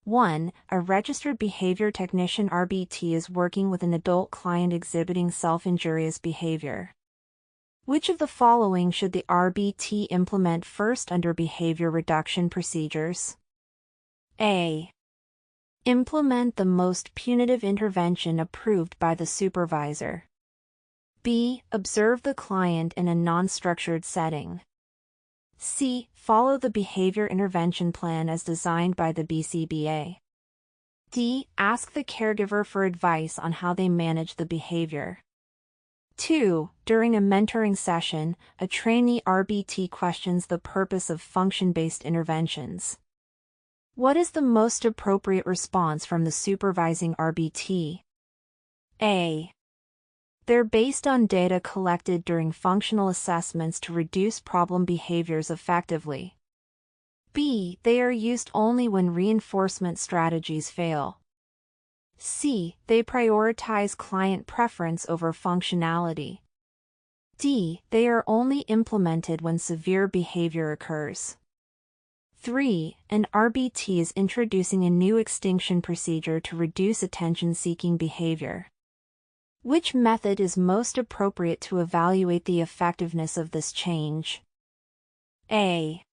1. A registered behavior technician (RBT) is working with an adult client exhibiting self-injurious behavior. Which of the following should the RBT implement first under behavior reduction procedures? A. Implement the most punitive intervention approved by the supervisor. B. Observe the client in a non-structured setting. C. Follow the behavior intervention plan as designed by the bacb. D. Ask the caregiver for advice on how they manage the behavior. 2. During a mentoring session, a trainee RBT questions the purpose of function-based interventions. What is the most appropriate response from the supervising RBT? A. They're based on data collected during functional assessments to reduce problem behaviors effectively. B. They are used only when reinforcement strategies fail. C. They prioritize client preference over functionality. D. They are only implemented when severe behavior occurs. 3. An RBT is introducing a new extinction procedure to reduce attention-seeking behavior. Which method is most appropriate to evaluate the effectiveness of this change? A.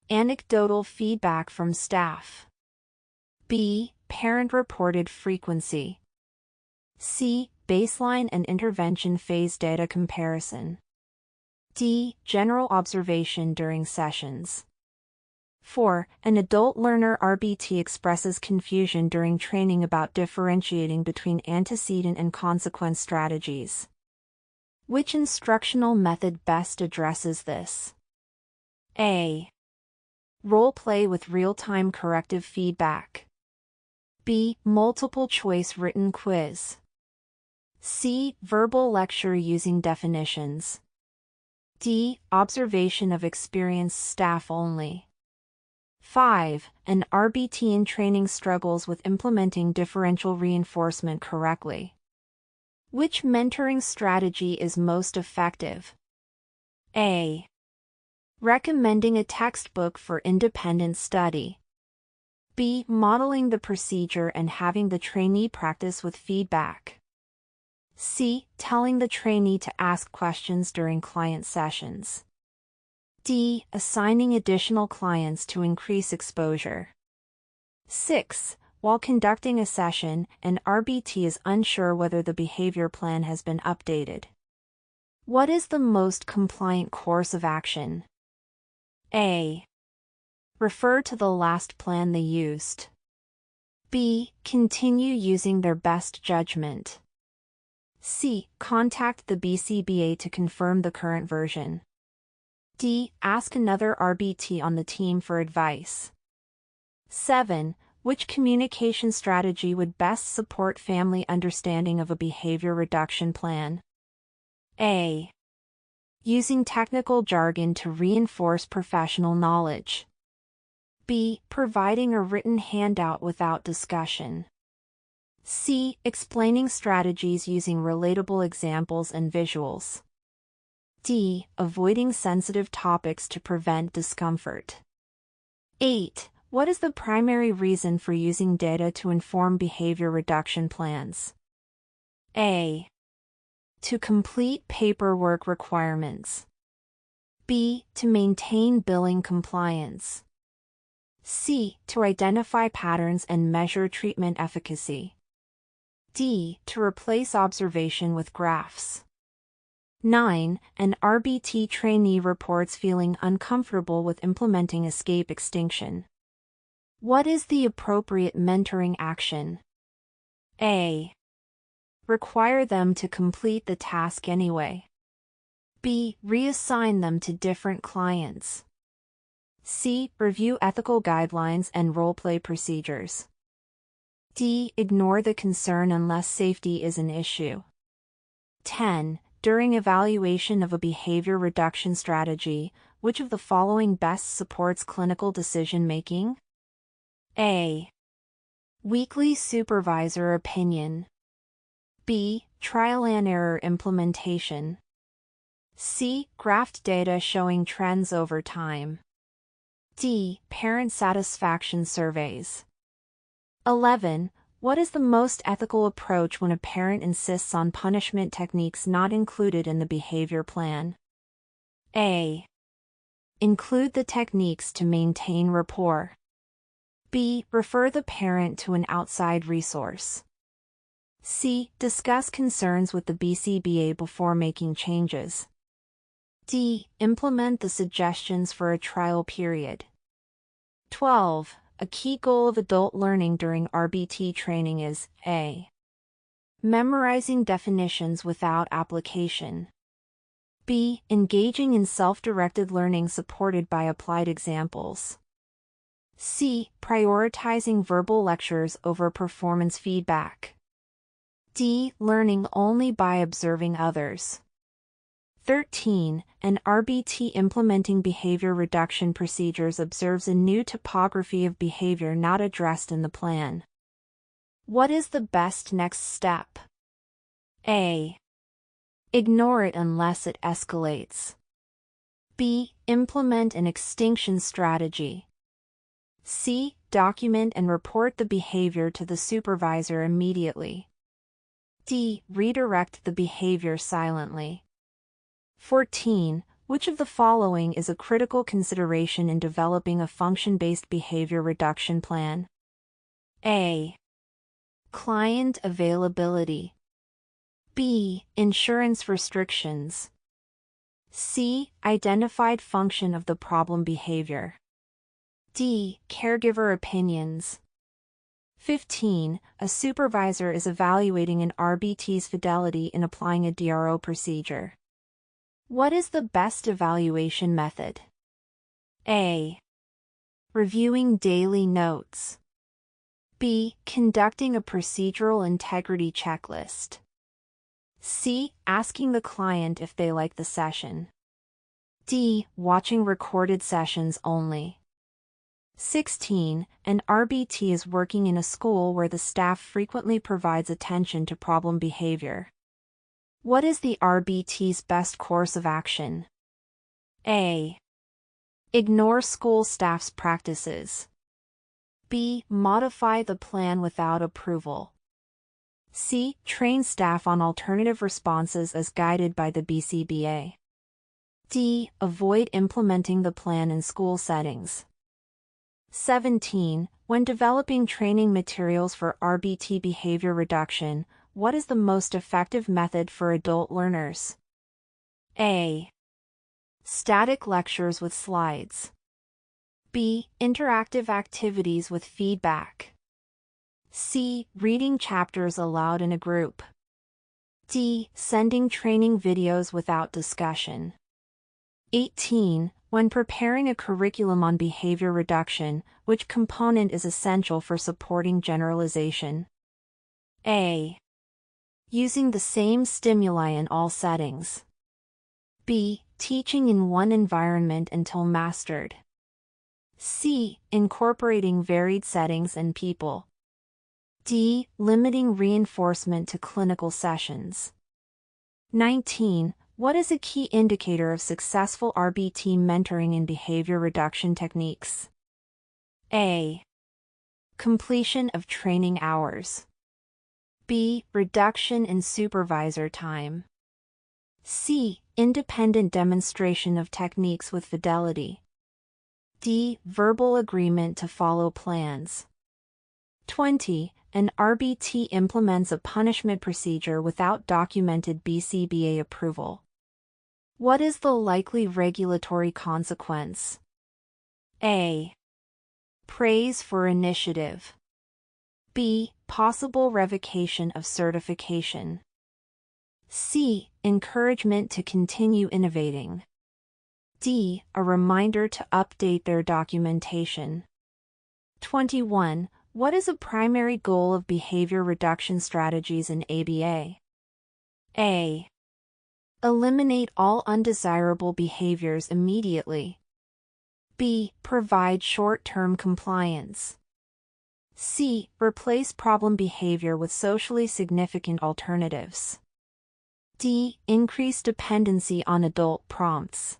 Anecdotal feedback from staff. B. Parent-reported frequency. C. Baseline and intervention phase data comparison. D. General observation during sessions. 4. An adult learner RBT expresses confusion during training about differentiating between antecedent and consequence strategies. Which instructional method best addresses this? A. Role play with real-time corrective feedback. B. Multiple choice written quiz. C. Verbal lecture using definitions. D. Observation of experienced staff only. 5. An RBT in training struggles with implementing differential reinforcement correctly. Which mentoring strategy is most effective? A. Recommending a textbook for independent study. B. Modeling the procedure and having the trainee practice with feedback. C. Telling the trainee to ask questions during client sessions. D. Assigning additional clients to increase exposure. 6. While conducting a session, an RBT is unsure whether the behavior plan has been updated. What is the most compliant course of action? A. Refer to the last plan they used. B. Continue using their best judgment. C. Contact the bacb to confirm the current version. D. Ask another RBT on the team for advice. 7. Which communication strategy would best support family understanding of a behavior reduction plan? A. Using technical jargon to reinforce professional knowledge. B. Providing a written handout without discussion. C. Explaining strategies using relatable examples and visuals. D. Avoiding sensitive topics to prevent discomfort. 8. What is the primary reason for using data to inform behavior reduction plans? A. To complete paperwork requirements. B. To maintain billing compliance. C. To identify patterns and measure treatment efficacy. D. To replace observation with graphs. 9. An RBT trainee reports feeling uncomfortable with implementing escape extinction. What is the appropriate mentoring action? A. Require them to complete the task anyway. B. Reassign them to different clients. C. Review ethical guidelines and role-play procedures. D. Ignore the concern unless safety is an issue. 10. During evaluation of a behavior reduction strategy, which of the following best supports clinical decision-making? A. Weekly supervisor opinion. B. Trial and error implementation. C. Graphed data showing trends over time. D. Parent satisfaction surveys. 11. What is the most ethical approach when a parent insists on punishment techniques not included in the behavior plan? A. Include the techniques to maintain rapport. B. Refer the parent to an outside resource. C. Discuss concerns with the BCBA before making changes. D. Implement the suggestions for a trial period. 12. A key goal of adult learning during RBT training is A. Memorizing definitions without application. B. Engaging in self-directed learning supported by applied examples. C. Prioritizing verbal lectures over performance feedback. D. Learning only by observing others. 13. An RBT implementing behavior reduction procedures observes a new topography of behavior not addressed in the plan. What is the best next step? A. Ignore it unless it escalates. B. Implement an extinction strategy. C. Document and report the behavior to the supervisor immediately. D. Redirect the behavior silently. 14. Which of the following is a critical consideration in developing a function-based behavior reduction plan? A. Client availability. B. Insurance restrictions. C. Identified function of the problem behavior. D. Caregiver opinions. 15. A supervisor is evaluating an RBT's fidelity in applying a DRO procedure. What is the best evaluation method? A. Reviewing daily notes. B. Conducting a procedural integrity checklist. C. Asking the client if they like the session. D. Watching recorded sessions only. 16. An RBT is working in a school where the staff frequently provides attention to problem behavior. What is the RBT's best course of action? A. Ignore school staff's practices. B. Modify the plan without approval. C. Train staff on alternative responses as guided by the BCBA. D. Avoid implementing the plan in school settings. 17. When developing training materials for RBT behavior reduction, what is the most effective method for adult learners? A. Static lectures with slides. B. Interactive activities with feedback. C. Reading chapters aloud in a group. D. Sending training videos without discussion. 18. When preparing a curriculum on behavior reduction, which component is essential for supporting generalization? A. Using the same stimuli in all settings. B. Teaching in one environment until mastered. C. Incorporating varied settings and people. D. Limiting reinforcement to clinical sessions. 19. What is a key indicator of successful RBT mentoring in behavior reduction techniques? A. Completion of training hours. B. Reduction in supervisor time. C. Independent demonstration of techniques with fidelity. D. Verbal agreement to follow plans. 20. An RBT implements a punishment procedure without documented BCBA approval. What is the likely regulatory consequence? A. Praise for initiative. B. Possible revocation of certification. C. Encouragement to continue innovating. D. A reminder to update their documentation. 21. What is a primary goal of behavior reduction strategies in ABA? A. Eliminate all undesirable behaviors immediately. B. Provide short-term compliance. C. Replace problem behavior with socially significant alternatives. D. Increase dependency on adult prompts.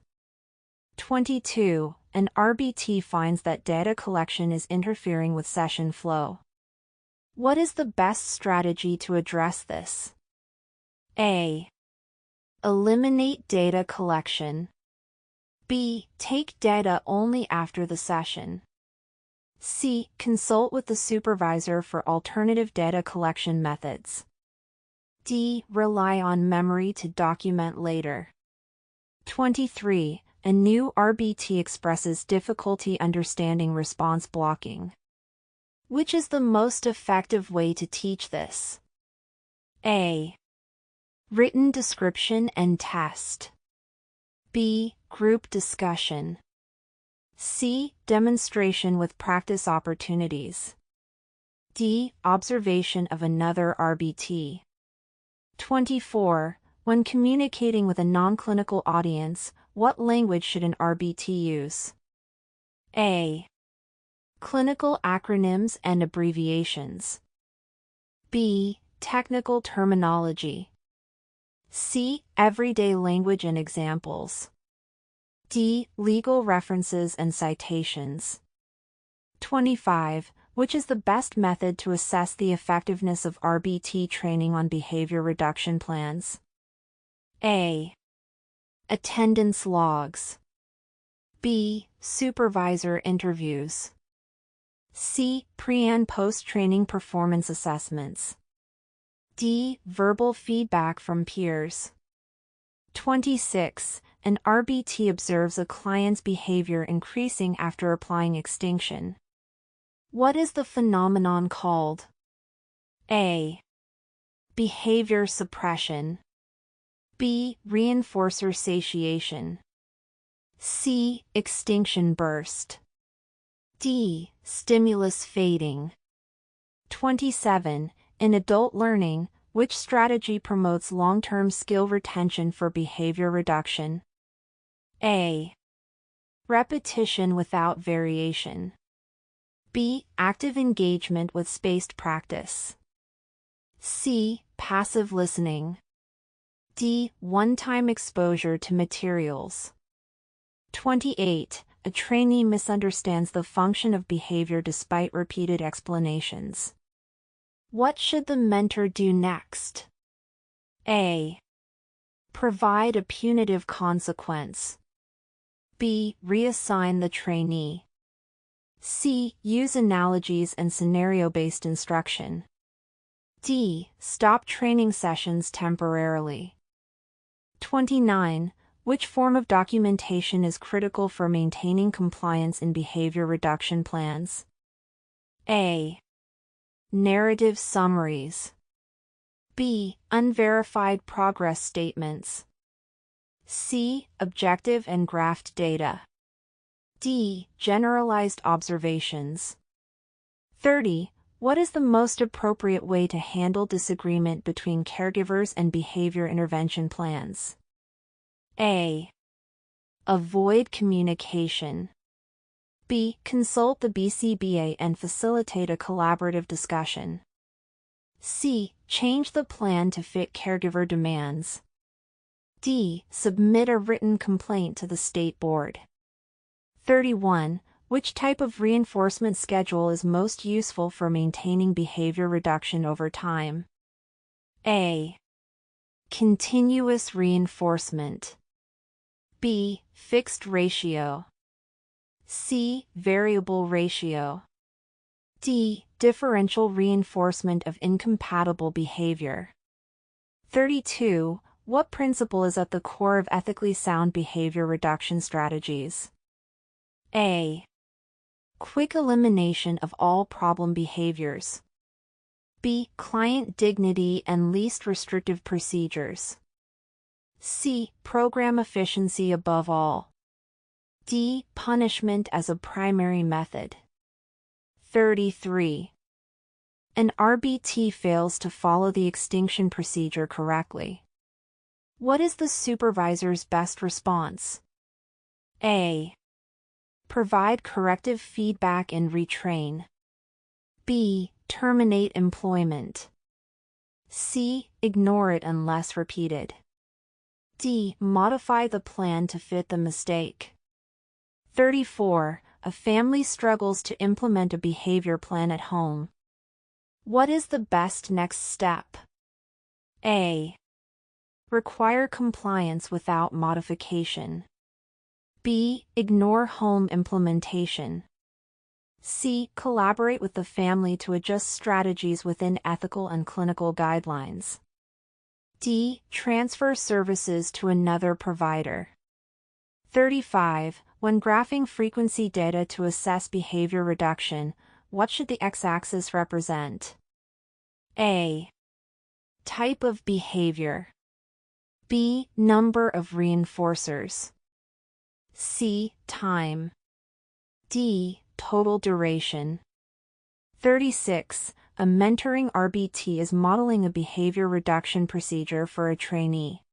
22. An RBT finds that data collection is interfering with session flow. What is the best strategy to address this? A. Eliminate data collection. B. Take data only after the session. C. Consult with the supervisor for alternative data collection methods. D. Rely on memory to document later. 23. A new RBT expresses difficulty understanding response blocking. Which is the most effective way to teach this? A. Written description and test. B. Group discussion. C. Demonstration with practice opportunities. D. Observation of another RBT. 24. When communicating with a non-clinical audience, what language should an RBT use? A. Clinical acronyms and abbreviations. B. Technical terminology. C. Everyday language and examples. D. Legal references and citations. 25. Which is the best method to assess the effectiveness of RBT training on behavior reduction plans? A. Attendance logs. B. Supervisor interviews. C. Pre- and post-training performance assessments. D. Verbal feedback from peers. 26. An RBT observes a client's behavior increasing after applying extinction. What is the phenomenon called? A. Behavior suppression. B. Reinforcer satiation. C. Extinction burst. D. Stimulus fading. 27. In adult learning, which strategy promotes long-term skill retention for behavior reduction? A. Repetition without variation. B. Active engagement with spaced practice. C. Passive listening. D. One-time exposure to materials. 28. A trainee misunderstands the function of behavior despite repeated explanations. What should the mentor do next? A. Provide a punitive consequence. B. Reassign the trainee. C. Use analogies and scenario-based instruction. D. Stop training sessions temporarily. 29. Which form of documentation is critical for maintaining compliance in behavior reduction plans? A. Narrative summaries. B. Unverified progress statements. C. Objective and graphed data. D. Generalized observations. 30. What is the most appropriate way to handle disagreement between caregivers and behavior intervention plans? A. Avoid communication. B. Consult the BCBA and facilitate a collaborative discussion. C. Change the plan to fit caregiver demands. D. Submit a written complaint to the state board. 31. Which type of reinforcement schedule is most useful for maintaining behavior reduction over time? A. Continuous reinforcement. B. Fixed ratio. C. Variable ratio. D. Differential reinforcement of incompatible behavior. 32. What principle is at the core of ethically sound behavior reduction strategies? A. Quick elimination of all problem behaviors. B. Client dignity and least restrictive procedures. C. Program efficiency above all. D. Punishment as a primary method. 33. An RBT fails to follow the extinction procedure correctly. What is the supervisor's best response? A. Provide corrective feedback and retrain. B. Terminate employment. C. Ignore it unless repeated. D. Modify the plan to fit the mistake. 34. A family struggles to implement a behavior plan at home. What is the best next step? A. Require compliance without modification. B. Ignore home implementation. C. Collaborate with the family to adjust strategies within ethical and clinical guidelines. D. Transfer services to another provider. 35. When graphing frequency data to assess behavior reduction, what should the x-axis represent? A. Type of behavior. B. Number of reinforcers. C. Time. D. Total duration. 36. A mentoring RBT is modeling a behavior reduction procedure for a trainee.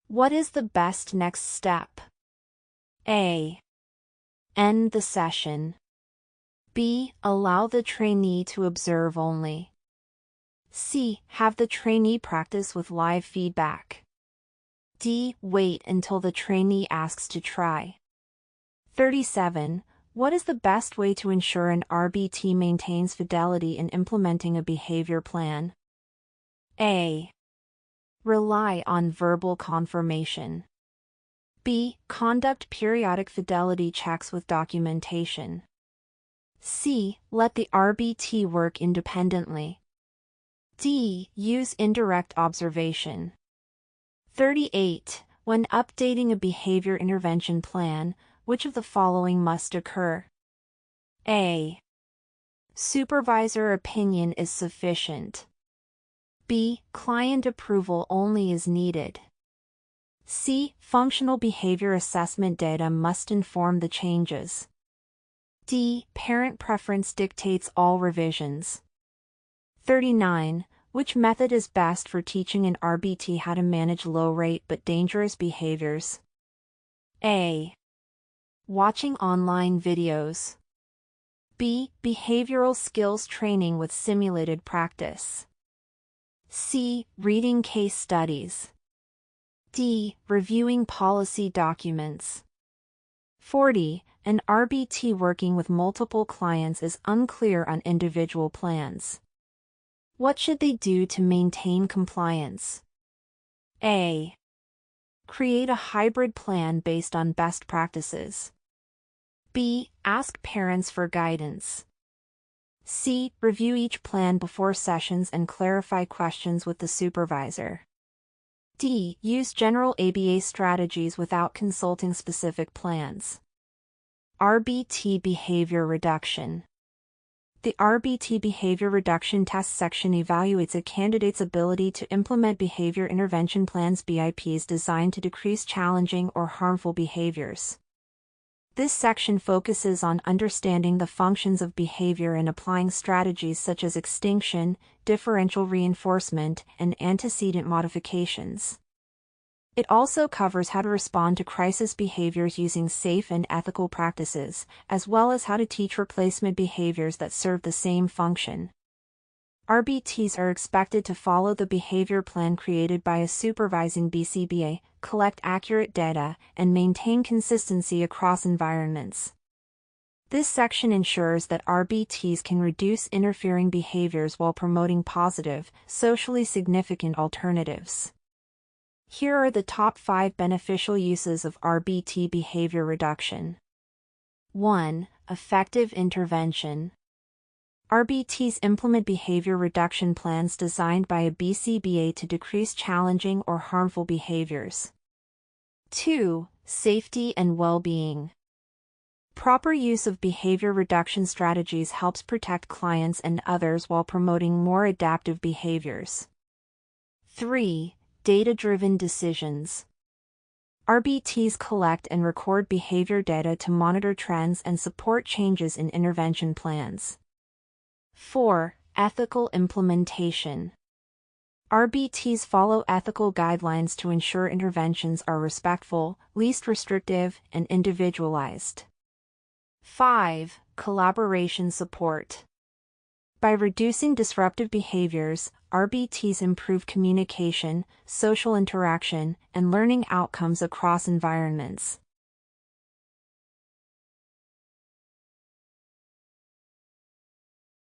What is the best next step? A. End the session. B. Allow the trainee to observe only. C. Have the trainee practice with live feedback. D. Wait until the trainee asks to try. 37. What is the best way to ensure an RBT maintains fidelity in implementing a behavior plan? A. Rely on verbal confirmation. B. Conduct periodic fidelity checks with documentation. C. Let the RBT work independently. D. Use indirect observation. 38. When updating a behavior intervention plan, which of the following must occur? A. Supervisor opinion is sufficient. B. Client approval only is needed. C. Functional behavior assessment data must inform the changes. D. Parent preference dictates all revisions. 39. Which method is best for teaching an RBT how to manage low-rate but dangerous behaviors? A. Watching online videos. B. Behavioral skills training with simulated practice. C. Reading case studies. D. Reviewing policy documents. 40. An RBT working with multiple clients is unclear on individual plans. What should they do to maintain compliance? A. Create a hybrid plan based on best practices. B. Ask parents for guidance. C. Review each plan before sessions and clarify questions with the supervisor. D. Use general ABA strategies without consulting specific plans. RBT behavior reduction. The RBT behavior reduction test section evaluates a candidate's ability to implement behavior intervention plans BIPs designed to decrease challenging or harmful behaviors. This section focuses on understanding the functions of behavior and applying strategies such as extinction, differential reinforcement, and antecedent modifications. It also covers how to respond to crisis behaviors using safe and ethical practices, as well as how to teach replacement behaviors that serve the same function. RBTs are expected to follow the behavior plan created by a supervising BCBA, collect accurate data, and maintain consistency across environments. This section ensures that RBTs can reduce interfering behaviors while promoting positive, socially significant alternatives. Here are the top 5 beneficial uses of RBT behavior reduction. 1. Effective intervention. RBTs implement behavior reduction plans designed by a BCBA to decrease challenging or harmful behaviors. 2. Safety and well-being. Proper use of behavior reduction strategies helps protect clients and others while promoting more adaptive behaviors. 3. Data-driven decisions. RBTs collect and record behavior data to monitor trends and support changes in intervention plans. 4. Ethical implementation. RBTs follow ethical guidelines to ensure interventions are respectful, least restrictive, and individualized. 5. Collaboration support. By reducing disruptive behaviors, RBTs improve communication, social interaction, and learning outcomes across environments.